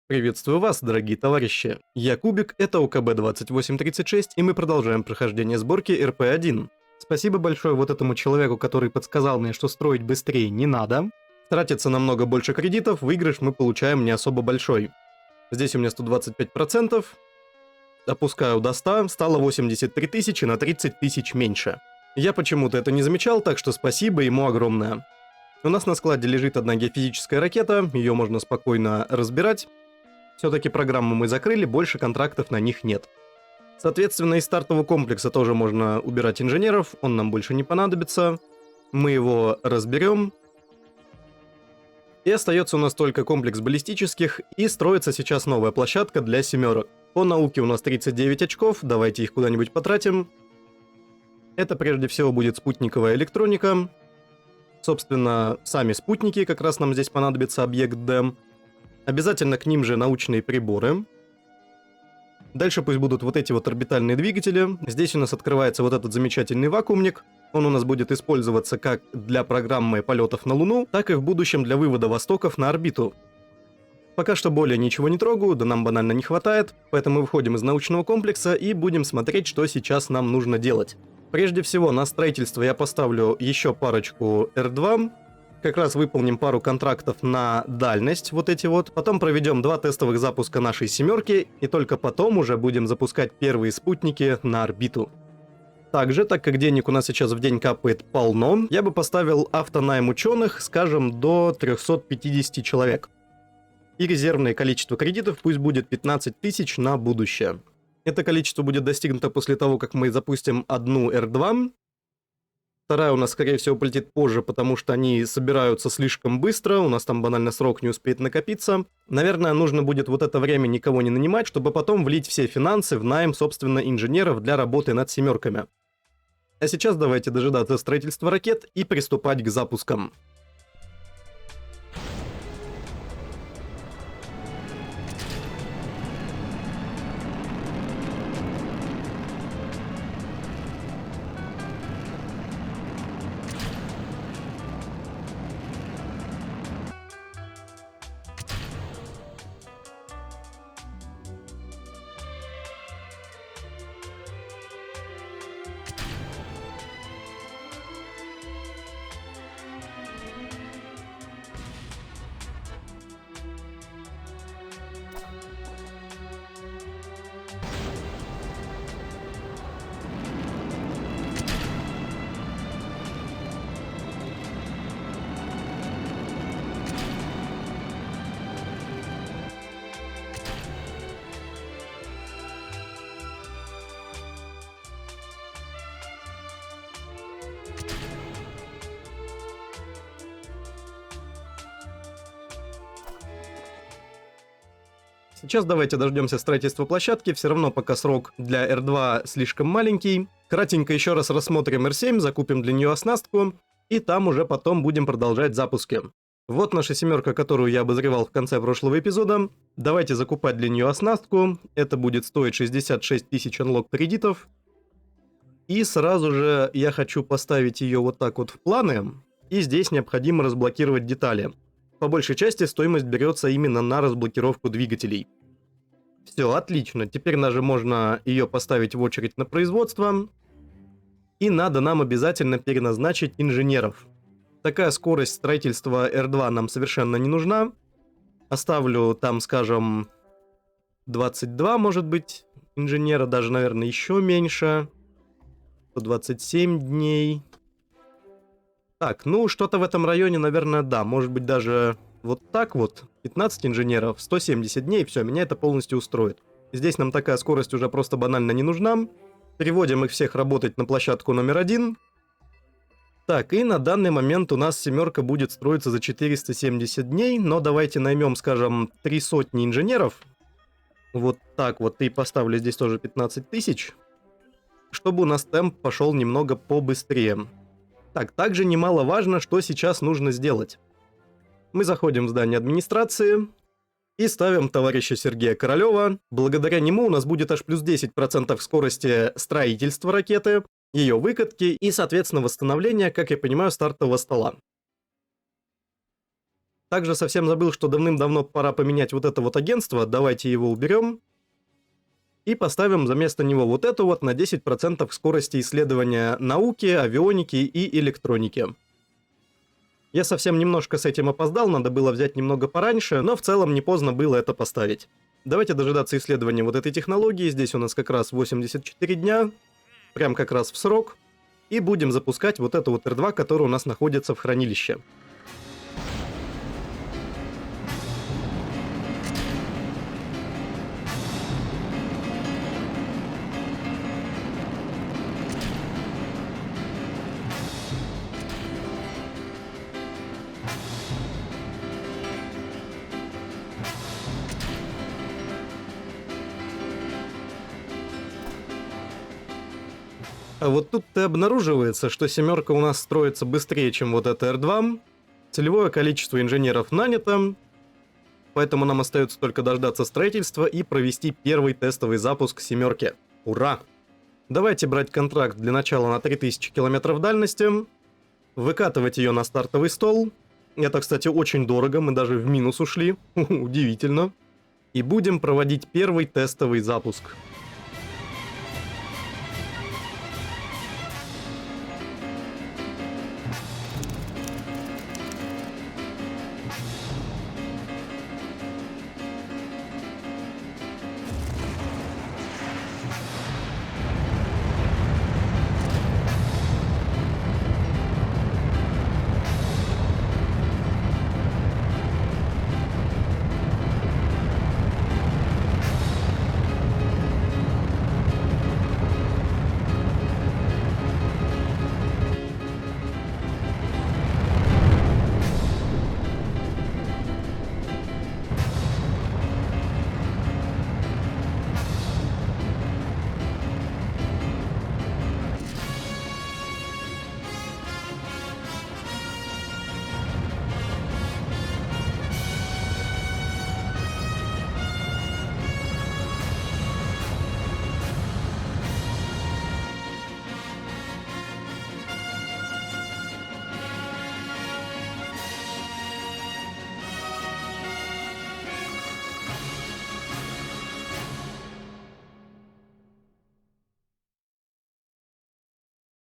Приветствую вас, дорогие товарищи. Я Кубик, это УКБ-2836, и мы продолжаем прохождение сборки РП-1. Спасибо большое вот этому человеку, который подсказал мне, что строить быстрее не надо. Тратится намного больше кредитов, выигрыш мы получаем не особо большой. Здесь у меня 125%. Опускаю до 100, стало 83 тысячи, на 30 тысяч меньше. Я почему-то это не замечал, так что спасибо ему огромное. У нас на складе лежит одна геофизическая ракета, ее можно спокойно разбирать. Все-таки программу мы закрыли, больше контрактов на них нет. Соответственно, из стартового комплекса тоже можно убирать инженеров, он нам больше не понадобится. Мы его разберем. И остается у нас только комплекс баллистических, и строится сейчас новая площадка для семерок. По науке у нас 39 очков, давайте их куда-нибудь потратим. Это прежде всего будет спутниковая электроника. Собственно, сами спутники, как раз нам здесь понадобится объект Д. Обязательно к ним же научные приборы. Дальше пусть будут вот эти вот орбитальные двигатели. Здесь у нас открывается вот этот замечательный вакуумник. Он у нас будет использоваться как для программы полетов на Луну, так и в будущем для вывода востоков на орбиту. Пока что более ничего не трогаю, да нам банально не хватает, поэтому выходим из научного комплекса и будем смотреть, что сейчас нам нужно делать. Прежде всего, на строительство я поставлю еще парочку R2. Как раз выполним пару контрактов на дальность, вот эти вот. Потом проведем 2 тестовых запуска нашей семерки, и только потом уже будем запускать первые спутники на орбиту. Также, так как денег у нас сейчас в день капает полно, я бы поставил автонайм ученых, скажем, до 350 человек. И резервное количество кредитов пусть будет 15 тысяч на будущее. Это количество будет достигнуто после того, как мы запустим одну R2. Вторая у нас, скорее всего, полетит позже, потому что они собираются слишком быстро, у нас там банально срок не успеет накопиться. Наверное, нужно будет вот это время никого не нанимать, чтобы потом влить все финансы в найм, собственно, инженеров для работы над семерками. А сейчас давайте дожидаться строительства ракет и приступать к запускам. Сейчас давайте дождемся строительства площадки, все равно пока срок для R2 слишком маленький. Кратенько еще раз рассмотрим R7, закупим для нее оснастку, и там уже потом будем продолжать запуски. Вот наша семерка, которую я обозревал в конце прошлого эпизода. Давайте закупать для нее оснастку, это будет стоить 66 тысяч анлок кредитов. И сразу же я хочу поставить ее вот так вот в планы, и здесь необходимо разблокировать детали. По большей части стоимость берется именно на разблокировку двигателей. Все, отлично. Теперь даже можно ее поставить в очередь на производство. И надо нам обязательно переназначить инженеров. Такая скорость строительства R2 нам совершенно не нужна. Оставлю там, скажем, 22, может быть, инженера, даже, наверное, еще меньше. 127 дней. Так, ну что-то в этом районе, наверное, да. Может быть, даже вот так вот. 15 инженеров, 170 дней, все, меня это полностью устроит. Здесь нам такая скорость уже просто банально не нужна. Переводим их всех работать на площадку номер 1. Так, и на данный момент у нас семерка будет строиться за 470 дней, но давайте наймем, скажем, 300 инженеров. Вот так вот, и поставлю здесь тоже 15 тысяч. Чтобы у нас темп пошел немного побыстрее. Так, также немаловажно, что сейчас нужно сделать. Мы заходим в здание администрации и ставим товарища Сергея Королева. Благодаря нему у нас будет аж плюс 10% скорости строительства ракеты, ее выкатки и, соответственно, восстановления, как я понимаю, стартового стола. Также совсем забыл, что давным-давно пора поменять вот это вот агентство. Давайте его уберем. И поставим за место него вот это вот на 10% скорости исследования науки, авионики и электроники. Я совсем немножко с этим опоздал, надо было взять немного пораньше, но в целом не поздно было это поставить. Давайте дожидаться исследования вот этой технологии. Здесь у нас как раз 84 дня, прям как раз в срок. И будем запускать вот это вот R2, который у нас находится в хранилище. А вот тут-то обнаруживается, что семерка у нас строится быстрее, чем вот это R2. Целевое количество инженеров нанято, поэтому нам остается только дождаться строительства и провести первый тестовый запуск семерки. Ура! Давайте брать контракт для начала на 3000 километров дальности, выкатывать ее на стартовый стол. Это, кстати, очень дорого, мы даже в минус ушли, удивительно. И будем проводить первый тестовый запуск.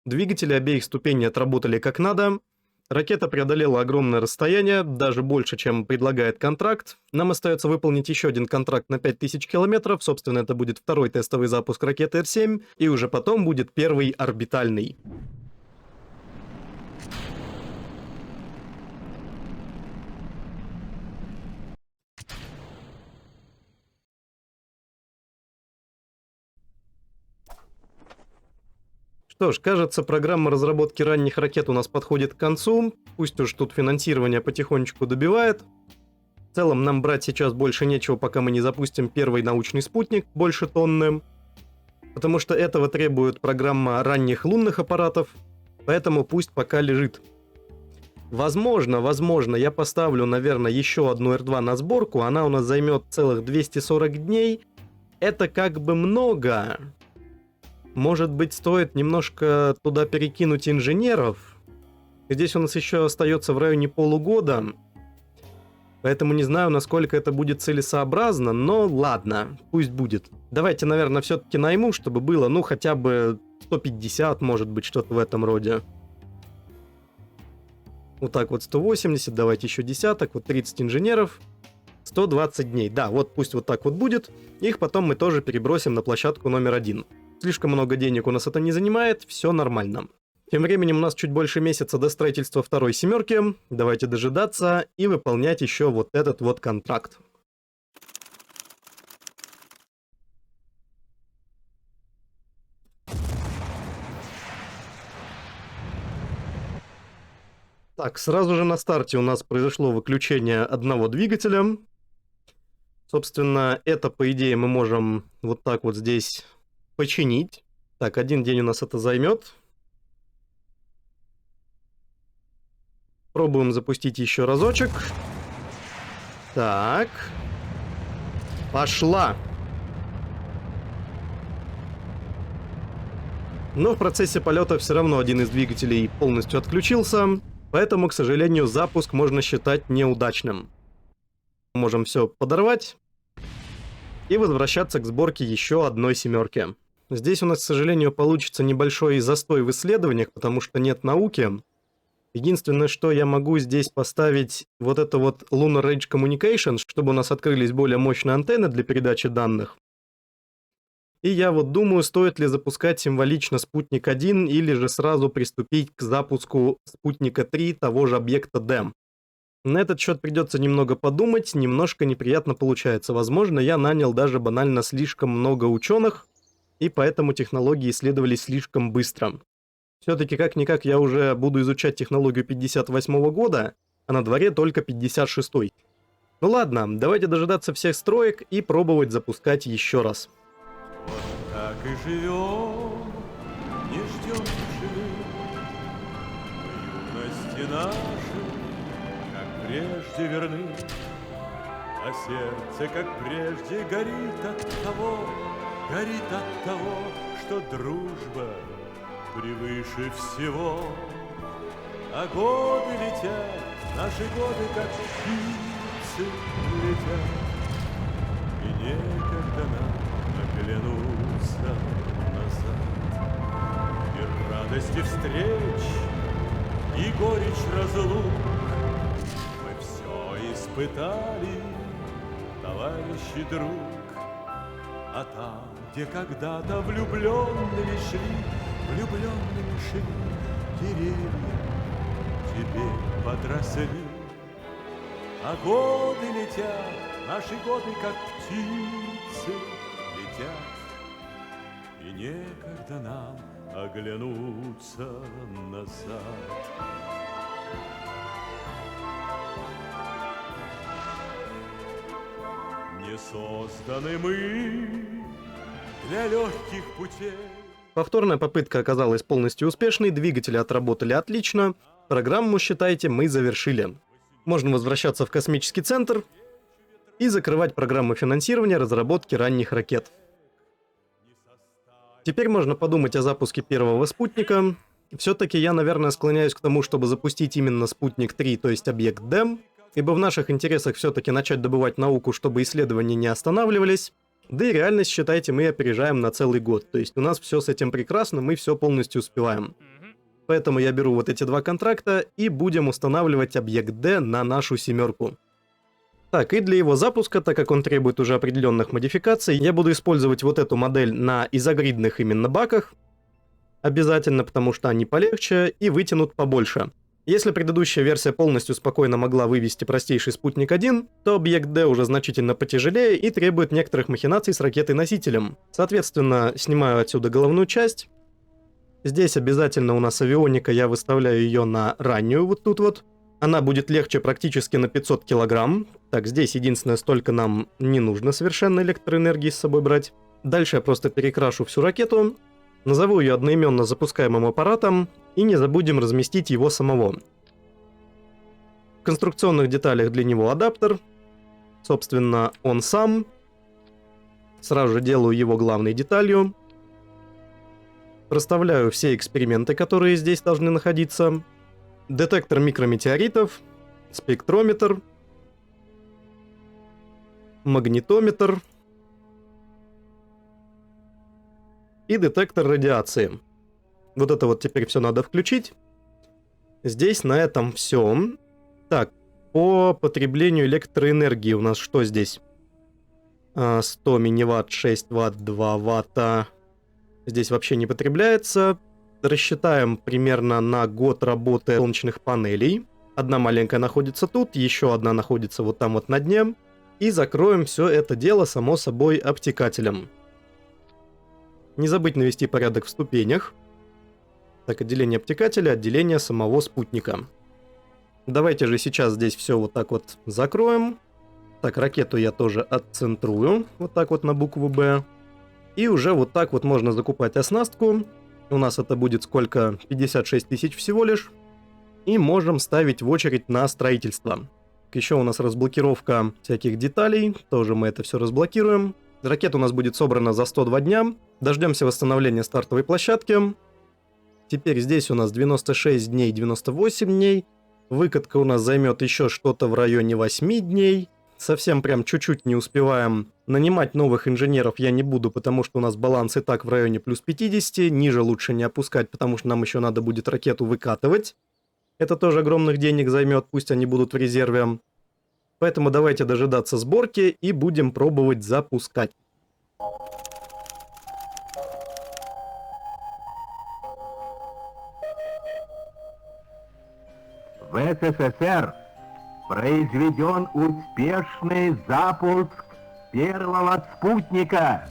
Двигатели обеих ступеней отработали как надо. Ракета преодолела огромное расстояние, даже больше, чем предлагает контракт. Нам остается выполнить еще один контракт на 5000 километров. Собственно, это будет второй тестовый запуск ракеты Р-7. И уже потом будет первый орбитальный. Что ж, кажется, программа разработки ранних ракет у нас подходит к концу. Пусть уж тут финансирование потихонечку добивает. В целом, нам брать сейчас больше нечего, пока мы не запустим первый научный спутник, больше тонны. Потому что этого требует программа ранних лунных аппаратов. Поэтому пусть пока лежит. Возможно, я поставлю, наверное, еще одну R2 на сборку. Она у нас займет целых 240 дней. Это как бы много. Может быть, стоит немножко туда перекинуть инженеров. Здесь у нас еще остается в районе полугода. Поэтому не знаю, насколько это будет целесообразно, но ладно, пусть будет. Давайте, наверное, все-таки найму, чтобы было, ну, хотя бы 150, может быть, что-то в этом роде. Вот так вот 180, давайте еще десяток, вот 30 инженеров. 120 дней, да, вот пусть вот так вот будет. Их потом мы тоже перебросим на площадку номер 1. Слишком много денег у нас это не занимает, все нормально. Тем временем у нас чуть больше месяца до строительства второй семерки. Давайте дожидаться и выполнять еще вот этот вот контракт. Так, сразу же на старте у нас произошло выключение одного двигателя. Собственно, это, по идее, мы можем вот так вот здесь починить. Так, один день у нас это займет. Пробуем запустить еще разочек. Так. Пошла. Но в процессе полета все равно один из двигателей полностью отключился. Поэтому, к сожалению, запуск можно считать неудачным. Можем все подорвать и возвращаться к сборке еще одной семерки. Здесь у нас, к сожалению, получится небольшой застой в исследованиях, потому что нет науки. Единственное, что я могу здесь поставить вот это вот Lunar Edge Communication, чтобы у нас открылись более мощные антенны для передачи данных. И я вот думаю, стоит ли запускать символично Спутник-1 или же сразу приступить к запуску Спутника-3 того же объекта DEM. На этот счет придется немного подумать, немножко неприятно получается. Возможно, я нанял даже банально слишком много ученых, и поэтому технологии исследовались слишком быстро. Все-таки как-никак я уже буду изучать технологию 58 года, а на дворе только 56-й. Ну ладно, давайте дожидаться всех строек и пробовать запускать еще раз. Вот так и живем, не ждем тишины. В юности нашей, как прежде, верны, а сердце, как прежде, горит от того, что дружба превыше всего. А годы летят, наши годы, как птицы, летят, и некогда нам оглянуться назад. И радости встреч, и горечь разлук мы все испытали, товарищ и друг. А там, где когда-то влюбленными шли деревья, теперь подросли. А годы летят, наши годы, как птицы, летят, и некогда нам оглянуться назад. Не созданы мы для легких путей. Повторная попытка оказалась полностью успешной, двигатели отработали отлично, программу, считайте, мы завершили. Можно возвращаться в космический центр и закрывать программу финансирования разработки ранних ракет. Теперь можно подумать о запуске первого спутника. Все-таки я, наверное, склоняюсь к тому, чтобы запустить именно спутник-3, то есть объект DEM, ибо в наших интересах все-таки начать добывать науку, чтобы исследования не останавливались. Да и реальность, считайте, мы опережаем на целый год. То есть у нас все с этим прекрасно, мы все полностью успеваем. Поэтому я беру вот эти два контракта и будем устанавливать объект D на нашу семерку. Так, и для его запуска, так как он требует уже определенных модификаций, я буду использовать вот эту модель на изогридных именно баках. Обязательно, потому что они полегче и вытянут побольше. Если предыдущая версия полностью спокойно могла вывести простейший спутник 1, то объект D уже значительно потяжелее и требует некоторых махинаций с ракетой-носителем. Соответственно, снимаю отсюда головную часть. Здесь обязательно у нас авионика, я выставляю ее на раннюю вот тут вот. Она будет легче практически на 500 килограмм. Так, здесь единственное, столько нам не нужно совершенно электроэнергии с собой брать. Дальше я просто перекрашу всю ракету. Назову ее одноименно запускаемым аппаратом, и не забудем разместить его самого. В конструкционных деталях для него адаптер, собственно, он сам. Сразу же делаю его главной деталью. Проставляю все эксперименты, которые здесь должны находиться. Детектор микрометеоритов, спектрометр, магнитометр и детектор радиации. Вот это вот теперь все надо включить. Здесь на этом все. Так, по потреблению электроэнергии у нас что здесь? 100 милливатт, 6 ватт, 2 ватта. Здесь вообще не потребляется. Рассчитаем примерно на год работы солнечных панелей. Одна маленькая находится тут, еще одна находится вот там вот на дне. И закроем все это дело, само собой, обтекателем. Не забыть навести порядок в ступенях. Так, отделение обтекателя, отделение самого спутника. Давайте же сейчас здесь все вот так вот закроем. Так, ракету я тоже отцентрую, вот так вот на букву «Б». И уже вот так вот можно закупать оснастку. У нас это будет сколько? 56 тысяч всего лишь. И можем ставить в очередь на строительство. Еще у нас разблокировка всяких деталей. Тоже мы это все разблокируем. Ракета у нас будет собрана за 102 дня. Дождемся восстановления стартовой площадки. Теперь здесь у нас 96 дней, 98 дней. Выкатка у нас займет еще что-то в районе 8 дней. Совсем прям чуть-чуть не успеваем. Нанимать новых инженеров я не буду, потому что у нас баланс и так в районе плюс 50. Ниже лучше не опускать, потому что нам еще надо будет ракету выкатывать. Это тоже огромных денег займет, пусть они будут в резерве. Поэтому давайте дожидаться сборки и будем пробовать запускать. В СССР произведен успешный запуск первого спутника.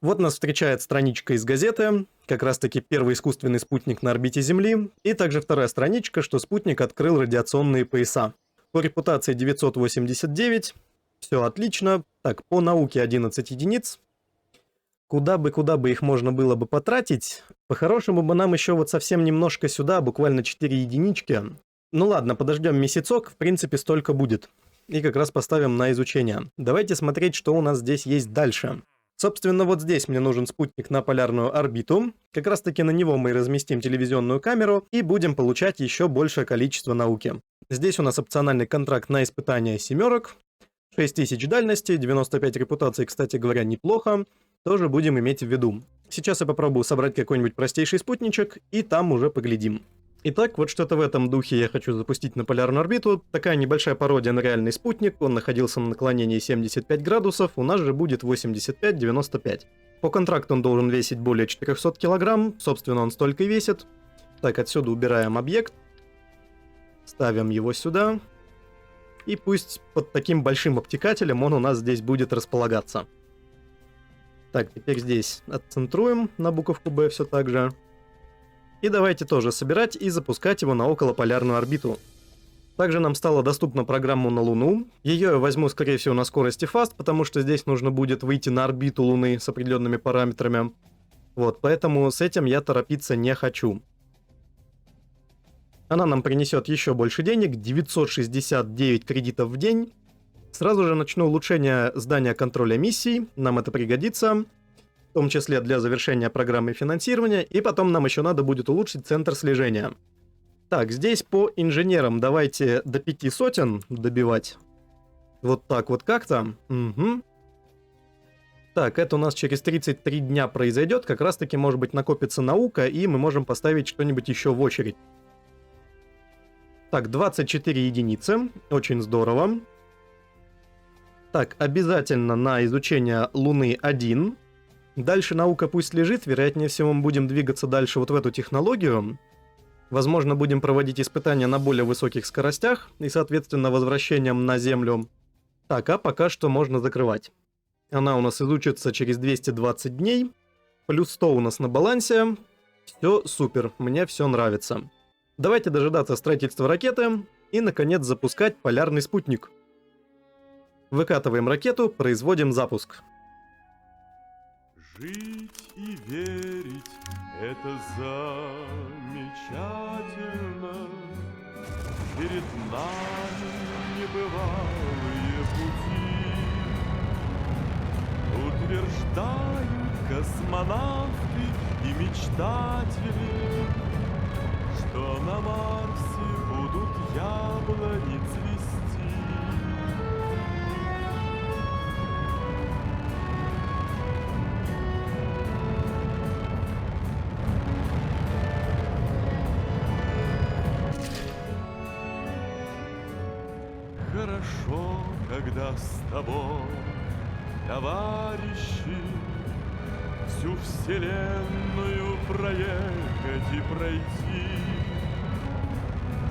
Вот нас встречает страничка из газеты, как раз таки первый искусственный спутник на орбите Земли, и также вторая страничка, что спутник открыл радиационные пояса. По репутации 989, все отлично. Так, по науке 11 единиц. Куда бы их можно было бы потратить? По-хорошему бы нам еще вот совсем немножко сюда, буквально 4 единички. Ну ладно, подождем месяцок, в принципе столько будет. И как раз поставим на изучение. Давайте смотреть, что у нас здесь есть дальше. Собственно, вот здесь мне нужен спутник на полярную орбиту. Как раз таки на него мы разместим телевизионную камеру и будем получать еще большее количество науки. Здесь у нас опциональный контракт на испытание семерок. 6000 дальности, 95 репутации, кстати говоря, неплохо. Тоже будем иметь в виду. Сейчас я попробую собрать какой-нибудь простейший спутничек, и там уже поглядим. Итак, вот что-то в этом духе я хочу запустить на полярную орбиту. Такая небольшая пародия на реальный спутник. Он находился на наклонении 75 градусов, у нас же будет 85-95. По контракту он должен весить более 400 килограмм, собственно он столько и весит. Так, отсюда убираем объект. Ставим его сюда. И пусть под таким большим обтекателем он у нас здесь будет располагаться. Так, теперь здесь отцентруем на буковку B все так же. И давайте тоже собирать и запускать его на околополярную орбиту. Также нам стала доступна программа на Луну. Ее я возьму, скорее всего, на скорости Fast, потому что здесь нужно будет выйти на орбиту Луны с определенными параметрами. Вот, поэтому с этим я торопиться не хочу. Она нам принесет еще больше денег, 969 кредитов в день. Сразу же начну улучшение здания контроля миссий, нам это пригодится, в том числе для завершения программы финансирования, и потом нам еще надо будет улучшить центр слежения. Так, здесь по инженерам давайте до 500 добивать. Вот так вот как-то. Угу. Так, это у нас через 33 дня произойдет, как раз таки может быть накопится наука, и мы можем поставить что-нибудь еще в очередь. Так, 24 единицы, очень здорово. Так, обязательно на изучение Луны 1. Дальше наука пусть лежит, вероятнее всего мы будем двигаться дальше вот в эту технологию. Возможно, будем проводить испытания на более высоких скоростях и, соответственно, возвращением на Землю. Так, а пока что можно закрывать. Она у нас изучится через 220 дней. Плюс 100 у нас на балансе. Все супер, мне все нравится. Давайте дожидаться строительства ракеты и, наконец, запускать полярный спутник. Выкатываем ракету, производим запуск. Жить и верить — это замечательно. Перед нами небывалые пути. Утверждают космонавты и мечтатели, что на Марсе будут яблони цвести. Хорошо, когда с тобой, товарищи, всю вселенную проехать и пройти.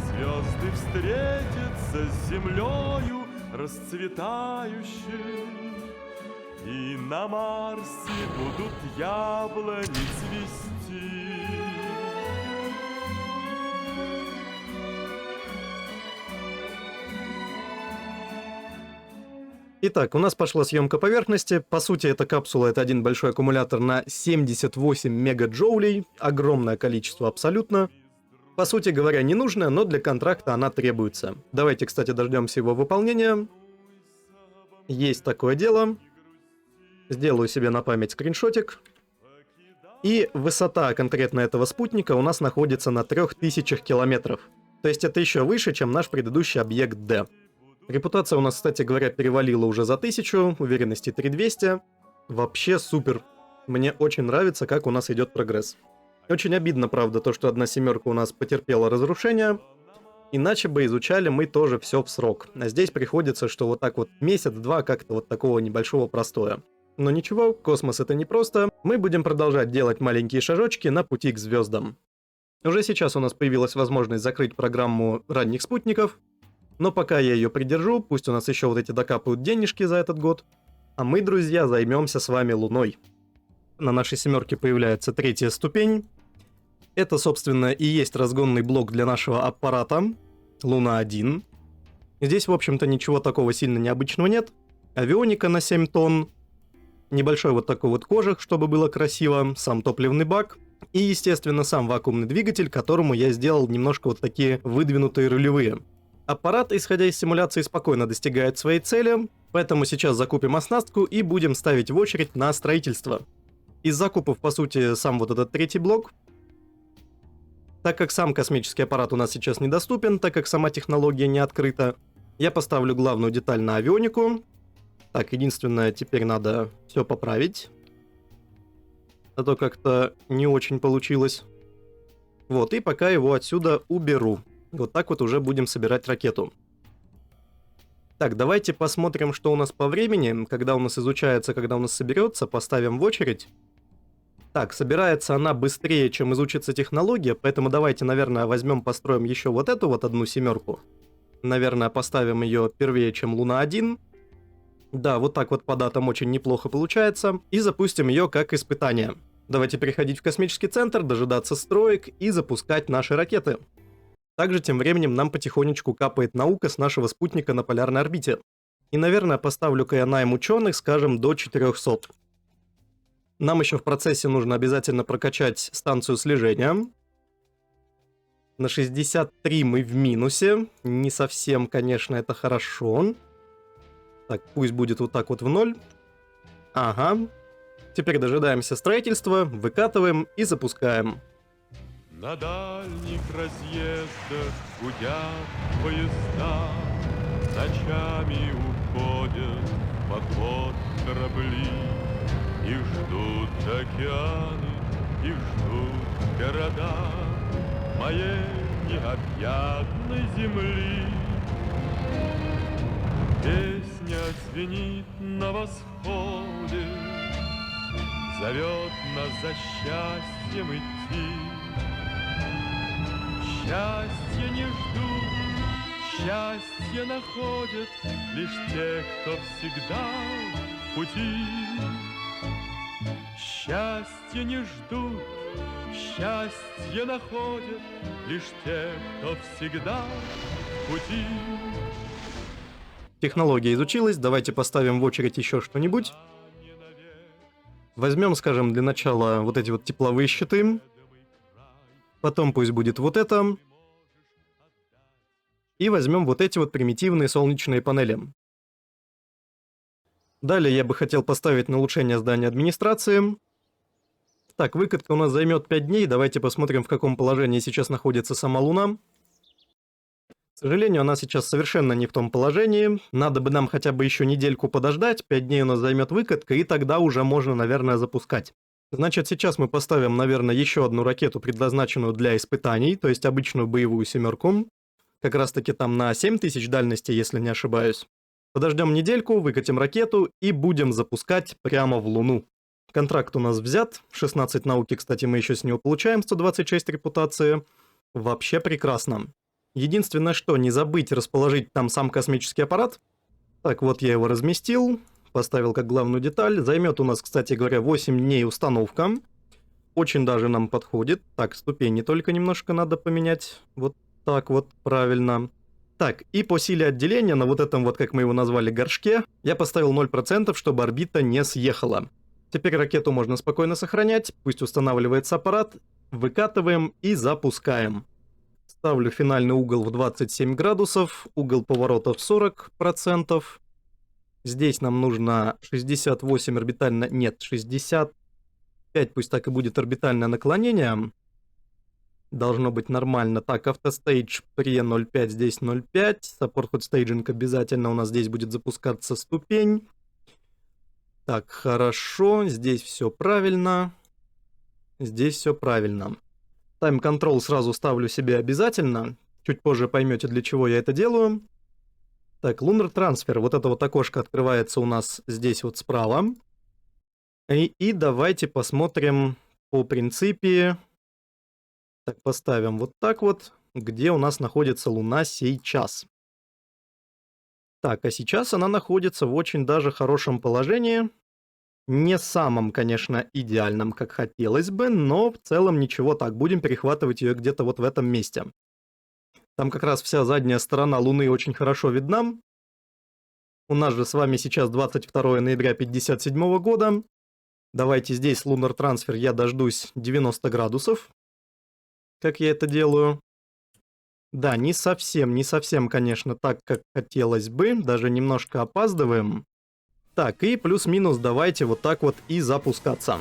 Звезды встретятся с землею расцветающей, и на Марсе будут яблони цвести. Итак, у нас пошла съемка поверхности. По сути, эта капсула — это один большой аккумулятор на 78 мегаджоулей. Огромное количество абсолютно. По сути говоря, не нужная, но для контракта она требуется. Давайте, кстати, дождемся его выполнения. Есть такое дело. Сделаю себе на память скриншотик. И высота конкретно этого спутника у нас находится на 3000 километров. То есть это еще выше, чем наш предыдущий объект D. Репутация у нас, кстати говоря, перевалила уже за 1000, уверенности 3200. Вообще супер. Мне очень нравится, как у нас идет прогресс. Очень обидно, правда, то, что одна семерка у нас потерпела разрушение. Иначе бы изучали мы тоже все в срок. А здесь приходится, что вот так вот месяц-два как-то вот такого небольшого простоя. Но ничего, космос это непросто. Мы будем продолжать делать маленькие шажочки на пути к звездам. Уже сейчас у нас появилась возможность закрыть программу ранних спутников. Но пока я ее придержу, пусть у нас еще вот эти докапают денежки за этот год. А мы, друзья, займемся с вами Луной. На нашей семерке появляется 3-я ступень. Это, собственно, и есть разгонный блок для нашего аппарата Луна-1. Здесь, в общем-то, ничего такого сильно необычного нет. Авионика на 7 тонн. Небольшой вот такой вот кожух, чтобы было красиво. Сам топливный бак. И, естественно, сам вакуумный двигатель, которому я сделал немножко вот такие выдвинутые рулевые. Аппарат, исходя из симуляции, спокойно достигает своей цели, поэтому сейчас закупим оснастку и будем ставить в очередь на строительство. Из закупов, по сути, сам вот этот 3-й блок. Так как сам космический аппарат у нас сейчас недоступен, так как сама технология не открыта, я поставлю главную деталь на авионику. Так, единственное, теперь надо все поправить. А то как-то не очень получилось. Вот, и пока его отсюда уберу. Вот так вот уже будем собирать ракету. Так, давайте посмотрим, что у нас по времени. Когда у нас изучается, когда у нас соберется, поставим в очередь. Так, собирается она быстрее, чем изучится технология, поэтому давайте, наверное, возьмем, построим еще вот эту вот одну семерку. Наверное, поставим ее первее, чем Луна-1. Да, вот так вот по датам очень неплохо получается. И запустим ее как испытание. Давайте переходить в космический центр, дожидаться строек и запускать наши ракеты. Также тем временем нам потихонечку капает наука с нашего спутника на полярной орбите. И, наверное, поставлю-ка я найм ученых, скажем, до 400. Нам еще в процессе нужно обязательно прокачать станцию слежения. На 63 мы в минусе. Не совсем, конечно, это хорошо. Так, пусть будет вот так вот в 0. Ага. Теперь дожидаемся строительства, выкатываем и запускаем. На дальних разъездах гудят поезда, ночами уходят в поход корабли. И ждут океаны, и ждут города моей необъятной земли. Песня звенит на восходе, зовет нас за счастьем идти. Счастье не ждут, счастье находят лишь те, кто всегда в пути. Счастье не ждут, счастье находят лишь те, кто всегда в пути. Технология изучилась, давайте поставим в очередь еще что-нибудь. Возьмем, скажем, для начала вот эти вот тепловые щиты. Потом пусть будет вот это. И возьмем вот эти вот примитивные солнечные панели. Далее я бы хотел поставить на улучшение здания администрации. Так, выкатка у нас займет 5 дней. Давайте посмотрим, в каком положении сейчас находится сама Луна. К сожалению, она сейчас совершенно не в том положении. Надо бы нам хотя бы еще недельку подождать. 5 дней у нас займет выкатка, и тогда уже можно, наверное, запускать. Значит, сейчас мы поставим, наверное, еще одну ракету, предназначенную для испытаний, то есть обычную боевую семерку. Как раз таки там на 7000 дальности, если не ошибаюсь. Подождем недельку, выкатим ракету и будем запускать прямо в Луну. Контракт у нас взят. 16 науки, кстати, мы еще с него получаем, 126 репутации. Вообще прекрасно. Единственное, что не забыть расположить там сам космический аппарат. Так, вот я его разместил. Поставил как главную деталь. Займет у нас, кстати говоря, 8 дней установка. Очень даже нам подходит. Так, ступени только немножко надо поменять. Вот так вот, правильно. Так, и по силе отделения на вот этом вот, как мы его назвали, горшке, я поставил 0%, чтобы орбита не съехала. Теперь ракету можно спокойно сохранять. Пусть устанавливается аппарат. Выкатываем и запускаем. Ставлю финальный угол в 27 градусов. Угол поворота в 40%. Здесь нам нужно 68 орбитально... Нет, 65, пусть так и будет орбитальное наклонение. Должно быть нормально. Так, автостейдж при 0.5, здесь 0.5. Support hot staging обязательно у нас здесь будет запускаться ступень. Так, хорошо. Здесь все правильно. Здесь все правильно. Тайм-контрол сразу ставлю себе обязательно. Чуть позже поймете, для чего я это делаю. Так, Lunar Transfer. Вот это вот окошко открывается у нас здесь вот справа. И давайте посмотрим по принципе. Так, поставим вот так вот, где у нас находится Луна сейчас. Так, а сейчас она находится в очень даже хорошем положении. Не самом, конечно, идеальном, как хотелось бы, но в целом ничего. Так, будем перехватывать ее где-то вот в этом месте. Там как раз вся задняя сторона Луны очень хорошо видна. У нас же с вами сейчас 22 ноября 1957 года. Давайте здесь Lunar Transfer я дождусь 90 градусов. Как я это делаю. Да, не совсем, конечно, так, как хотелось бы. Даже немножко опаздываем. Так, и плюс-минус давайте вот так вот и запускаться.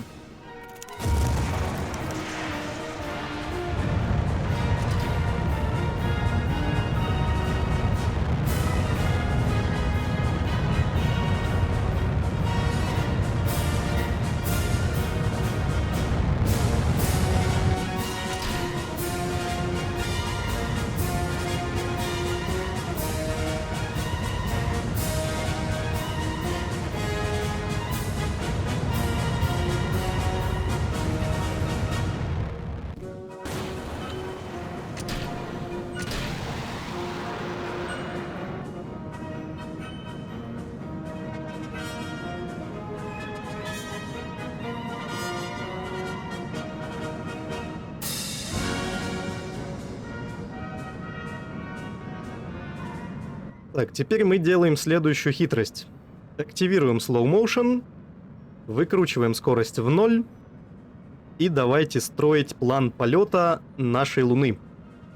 Так, теперь мы делаем следующую хитрость. Активируем Slow Motion, выкручиваем скорость в 0 и давайте строить план полета нашей Луны.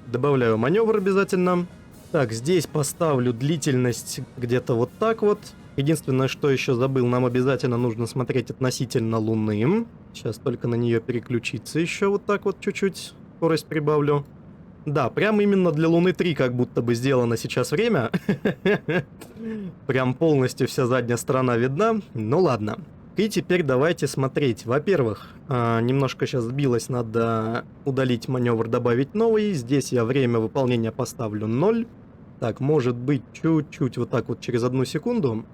Добавляю маневр обязательно. Так, здесь поставлю длительность где-то вот так вот. Единственное, что еще забыл, нам обязательно нужно смотреть относительно Луны. Сейчас только на нее переключиться еще вот так вот чуть-чуть. Скорость прибавлю. Да, прям именно для Луны 3 как будто бы сделано сейчас время. Прям полностью вся задняя сторона видна. Ну ладно. И теперь давайте смотреть. Во-первых, немножко сейчас сбилось, надо удалить маневр, добавить новый. Здесь я время выполнения поставлю 0. Так, может быть чуть-чуть вот так вот через 1 секунду.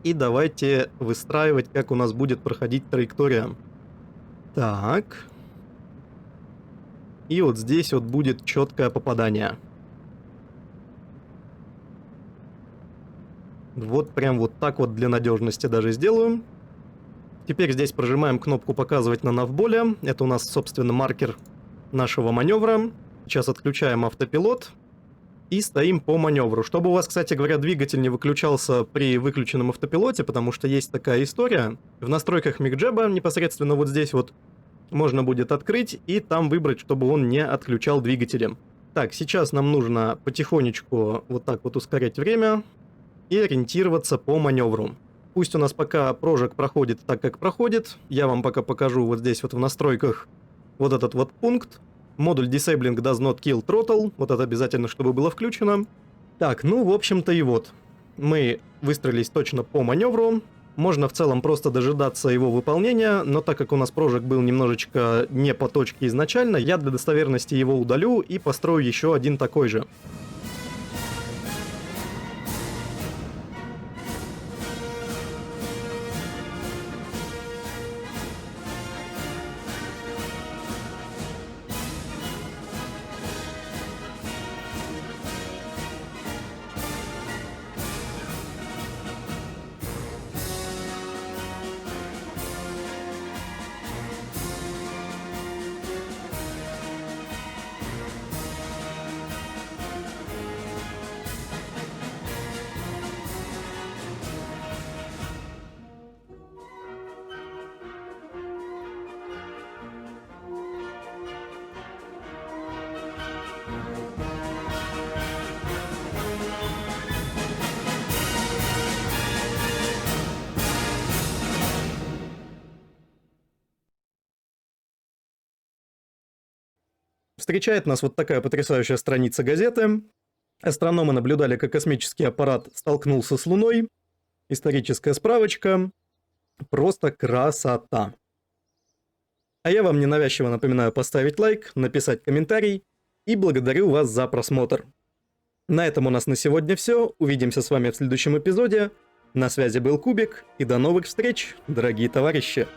И давайте выстраивать, как у нас будет проходить траектория. Так. И вот здесь вот будет четкое попадание. Вот прям вот так вот для надежности даже сделаю. Теперь здесь прожимаем кнопку «Показывать на навболе». Это у нас, собственно, маркер нашего маневра. Сейчас отключаем автопилот. И стоим по маневру. Чтобы у вас, кстати говоря, двигатель не выключался при выключенном автопилоте, потому что есть такая история. В настройках MicJab непосредственно вот здесь вот можно будет открыть и там выбрать, чтобы он не отключал двигатели. Так, сейчас нам нужно потихонечку вот так вот ускорять время и ориентироваться по маневру. Пусть у нас пока прожиг проходит так, как проходит. Я вам пока покажу вот здесь вот в настройках вот этот вот пункт. Модуль Disabling Does Not Kill Throttle. Вот это обязательно, чтобы было включено. Так, ну, в общем-то и вот. Мы выстроились точно по маневру. Можно в целом просто дожидаться его выполнения, но так как у нас прожиг был немножечко не по точке изначально, я для достоверности его удалю и построю еще один такой же. Встречает нас вот такая потрясающая страница газеты. Астрономы наблюдали, как космический аппарат столкнулся с Луной. Историческая справочка. Просто красота. А я вам ненавязчиво напоминаю поставить лайк, написать комментарий и благодарю вас за просмотр. На этом у нас на сегодня все. Увидимся с вами в следующем эпизоде. На связи был Кубик и до новых встреч, дорогие товарищи.